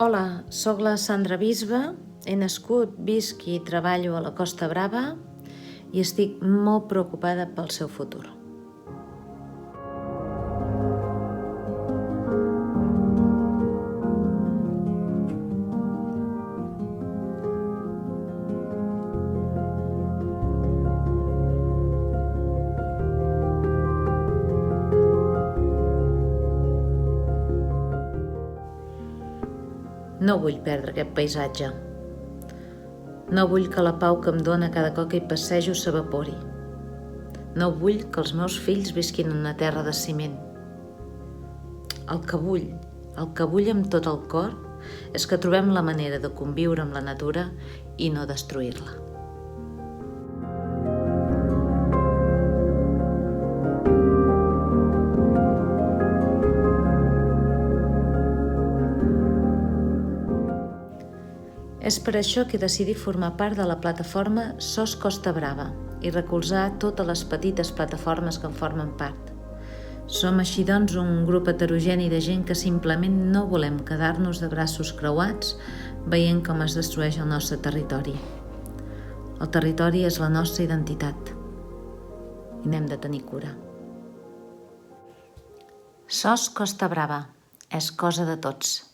Hola, sóc la Sandra Bisbe, he nascut, visc i treballo a la Costa Brava i estic molt preocupada pel seu futur. No vull perdre aquest paisatge. No vull que la pau que em dóna cada cop que hi passejo s'evapori. No vull que els meus fills visquin en una terra de ciment. El que vull amb tot el cor és que trobem la manera de conviure amb la natura i no destruir-la. És per això que decidí formar part de la plataforma SOS Costa Brava i recolzar totes les petites plataformes que en formen part. Som així doncs un grup heterogeni de gent que simplement no volem quedar-nos de braços creuats veient com es destrueix el nostre territori. El territori és la nostra identitat i n'hem de tenir cura. SOS Costa Brava és cosa de tots.